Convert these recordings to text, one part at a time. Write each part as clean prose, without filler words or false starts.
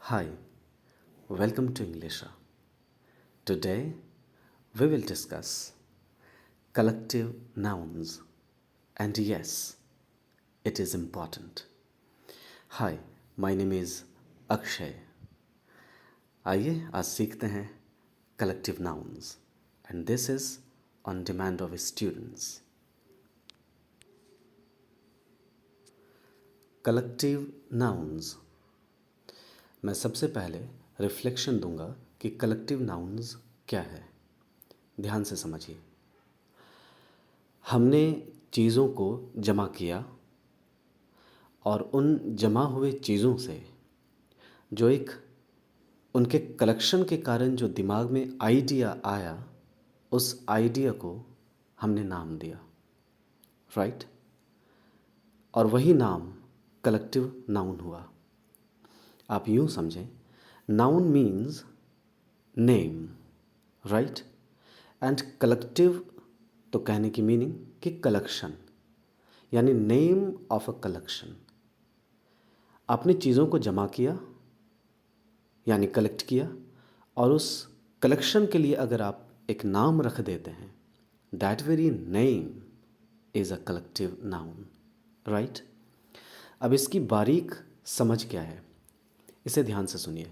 Hi, welcome to Englisha. Today we will discuss collective nouns, and yes, it is important. Hi, my name is Akshay. आइए आज सीखते हैं collective nouns, and this is on demand of students. Collective nouns. मैं सबसे पहले reflection दूंगा कि collective nouns क्या है। ध्यान से समझिए। हमने चीज़ों को जमा किया और उन जमा हुए चीज़ों से जो एक उनके कलेक्शन के कारण जो दिमाग में आइडिया आया, उस आइडिया को हमने नाम दिया, राइट? और वही नाम कलेक्टिव नाउन हुआ। आप यूँ समझें, noun means name, right? And collective तो कहने की मीनिंग कि कलेक्शन, यानी नेम ऑफ अ कलेक्शन। आपने चीज़ों को जमा किया यानी कलेक्ट किया, और उस कलेक्शन के लिए अगर आप एक नाम रख देते हैं, that very name is a collective noun, right? अब इसकी बारीक समझ क्या है, इसे ध्यान से सुनिए।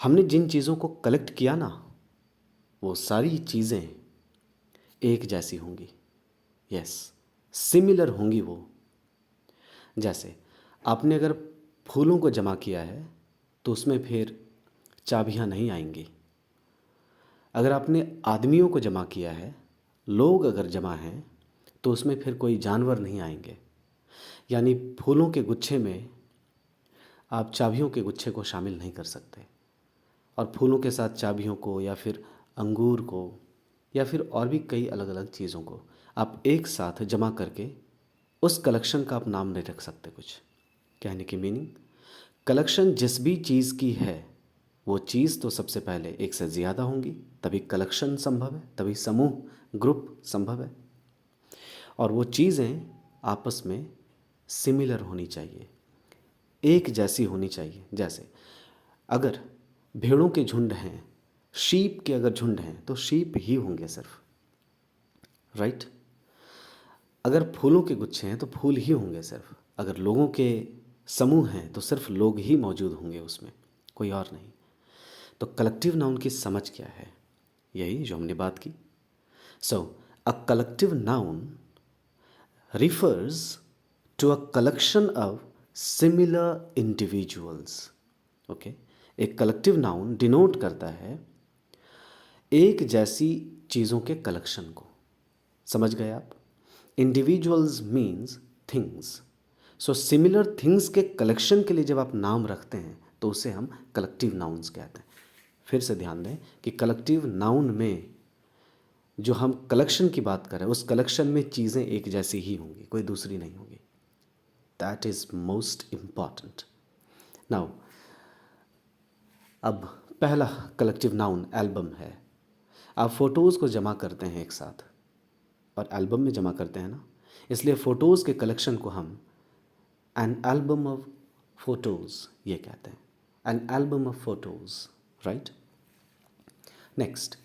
हमने जिन चीज़ों को कलेक्ट किया ना, वो सारी चीज़ें एक जैसी होंगी, यस, सिमिलर होंगी वो। जैसे आपने अगर फूलों को जमा किया है तो उसमें फिर चाबियाँ नहीं आएंगी। अगर आपने आदमियों को जमा किया है, लोग अगर जमा हैं, तो उसमें फिर कोई जानवर नहीं आएंगे। यानी फूलों के गुच्छे में आप चाबियों के गुच्छे को शामिल नहीं कर सकते, और फूलों के साथ चाबियों को या फिर अंगूर को या फिर और भी कई अलग अलग चीज़ों को आप एक साथ जमा करके उस कलेक्शन का आप नाम नहीं रख सकते कुछ। कहने की मीनिंग, कलेक्शन जिस भी चीज़ की है, वो चीज़ तो सबसे पहले एक से ज़्यादा होंगी, तभी कलेक्शन संभव है, तभी समूह, ग्रुप संभव है। और वो चीज़ें आपस में सिमिलर होनी चाहिए, एक जैसी होनी चाहिए। जैसे अगर भेड़ों के झुंड हैं, शीप के अगर झुंड हैं, तो शीप ही होंगे सिर्फ, राइट? अगर फूलों के गुच्छे हैं तो फूल ही होंगे सिर्फ। अगर लोगों के समूह हैं तो सिर्फ लोग ही मौजूद होंगे उसमें, कोई और नहीं। तो कलेक्टिव नाउन की समझ क्या है, यही जो हमने बात की। So a collective noun refers to a collection of similar individuals. Okay, एक कलेक्टिव नाउन डिनोट करता है एक जैसी चीज़ों के कलेक्शन को। समझ गए आप? Individuals means things. So similar things के कलेक्शन के लिए जब आप नाम रखते हैं तो उसे हम कलेक्टिव नाउन्स कहते हैं। फिर से ध्यान दें कि कलेक्टिव नाउन में जो हम कलेक्शन की बात कर रहे हैं, उस कलेक्शन में चीज़ें एक जैसी ही होंगी, कोई दूसरी नहीं होगी। That is most important. Now अब पहला कलेक्टिव नाउन एल्बम है। आप फ़ोटोज़ को जमा करते हैं एक साथ और एल्बम में जमा करते हैं ना, इसलिए फ़ोटोज़ के कलेक्शन को हम एन एल्बम ऑफ फ़ोटोज़ ये कहते हैं। An album of photos, right? Next,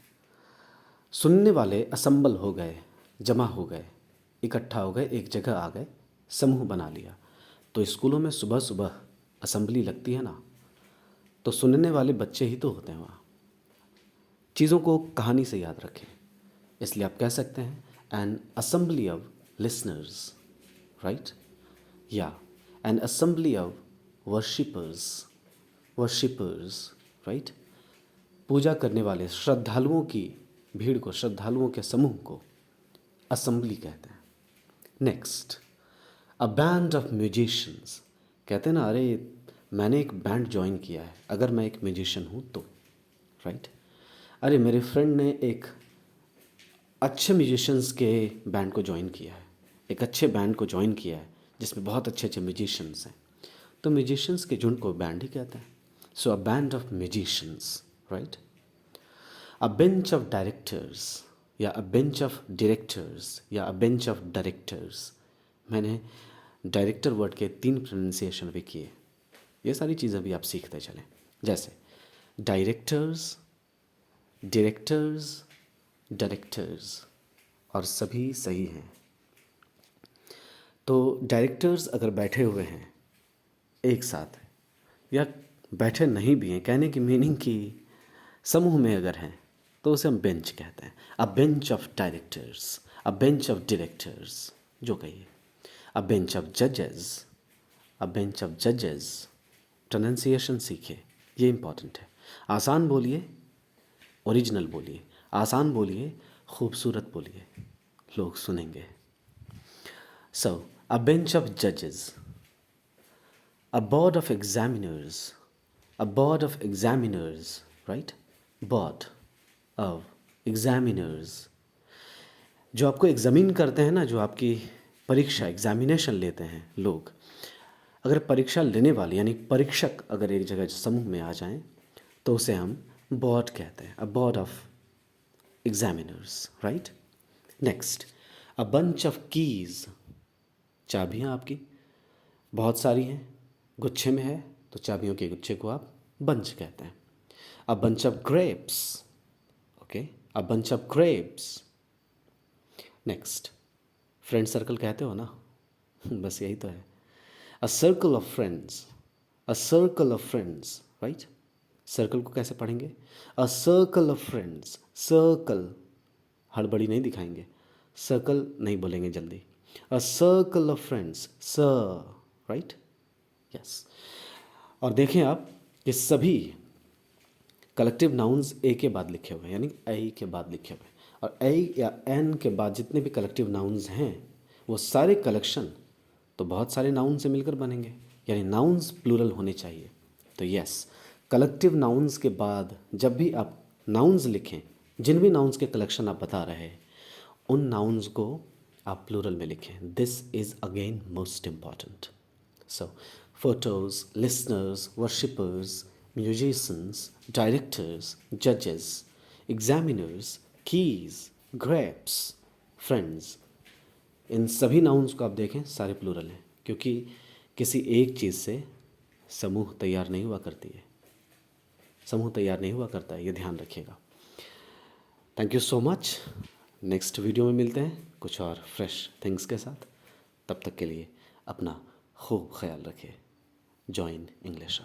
सुनने वाले असम्बल हो गए, जमा हो गए, इकट्ठा हो गए, एक जगह आ गए, समूह बना लिया। तो स्कूलों में सुबह सुबह असेंबली लगती है ना, तो सुनने वाले बच्चे ही तो होते हैं वहाँ। चीज़ों को कहानी से याद रखें, इसलिए आप कह सकते हैं an assembly of listeners, right? या an assembly of worshippers, right? पूजा करने वाले श्रद्धालुओं की भीड़ को, श्रद्धालुओं के समूह को असेंबली कहते हैं। Next, a band of musicians. कहते हैं ना, अरे मैंने एक बैंड ज्वाइन किया है, अगर मैं एक म्यूजिशियन हूँ तो, राइट? अरे मेरे फ्रेंड ने एक अच्छे म्यूजिशियंस के बैंड को ज्वाइन किया है, एक अच्छे बैंड को ज्वाइन किया है जिसमें बहुत अच्छे अच्छे म्यूजिशियंस हैं, तो म्यूजिशियंस के झुंड को बैंड ही कहते हैं। So a band of musicians, right? A bench of directors या अ बेंच ऑफ डायरेक्टर्स या अ बेंच ऑफ डायरेक्टर्स। मैंने डायरेक्टर वर्ड के 3 प्रोनाउंसिएशन भी किए, ये सारी चीज़ें भी आप सीखते चलें। जैसे डायरेक्टर्स, डायरेक्टर्स, डायरेक्टर्स, और सभी सही हैं। तो डायरेक्टर्स अगर बैठे हुए हैं एक साथ, या बैठे नहीं भी हैं, कहने की मीनिंग की समूह में अगर हैं, तो उसे हम बेंच कहते हैं। अ bench of directors, a bench of directors, जो कहिए। अ बेंच ऑफ जजेस, अ बेंच ऑफ जजेस। प्रोनाउंसिएशन सीखिए, ये इंपॉर्टेंट है। आसान बोलिए, ओरिजिनल बोलिए, आसान बोलिए, खूबसूरत बोलिए, लोग सुनेंगे। सो अ बेंच ऑफ जजेस, a board of examiners, a board of examiners, right? Board of examiners, जो आपको एग्जामिन करते हैं ना, जो आपकी परीक्षा एग्जामिनेशन लेते हैं लोग, अगर परीक्षा लेने वाले यानी परीक्षक अगर एक जगह समूह में आ जाएं, तो उसे हम बोर्ड कहते हैं। A board of examiners, right. Next, a bunch of keys, चाबियाँ आपकी बहुत सारी हैं, गुच्छे में है तो चाबियों के गुच्छे को आप बंच कहते हैं। अ bunch of grapes, okay, a bunch of grapes. Next, friend circle कहते हो ना, बस यही तो है। A circle of friends, a circle of friends, right. Circle को कैसे पढ़ेंगे? A circle of friends, circle, हड़बड़ी नहीं दिखाएंगे, सर्कल नहीं बोलेंगे जल्दी। A circle of friends, sir, right, yes. और देखें आप कि सभी कलेक्टिव नाउन्स ए के बाद लिखे हुए हैं, यानी आई के बाद लिखे हुए हैं, और आई या एन के बाद जितने भी कलेक्टिव नाउन्स हैं वो सारे कलेक्शन तो बहुत सारे नाउन से मिलकर बनेंगे, यानी नाउन्स प्लूरल होने चाहिए। तो यस, कलेक्टिव नाउन्स के बाद जब भी आप नाउन्स लिखें, जिन भी नाउन्स के कलेक्शन आप बता रहे हैं, उन नाउन्स को आप प्लूरल में लिखें। This is again most important. So, photos, listeners, worshippers, musicians, directors, judges, examiners, keys, grapes, friends, इन सभी नाउन्स को आप देखें सारे प्लूरल हैं, क्योंकि किसी एक चीज़ से समूह तैयार नहीं हुआ करती है, समूह तैयार नहीं हुआ करता है, ये ध्यान रखिएगा। Thank you so much. Next video में मिलते हैं कुछ और फ्रेश थिंग्स के साथ। तब तक के लिए अपना खूब ख्याल रखें। Join English.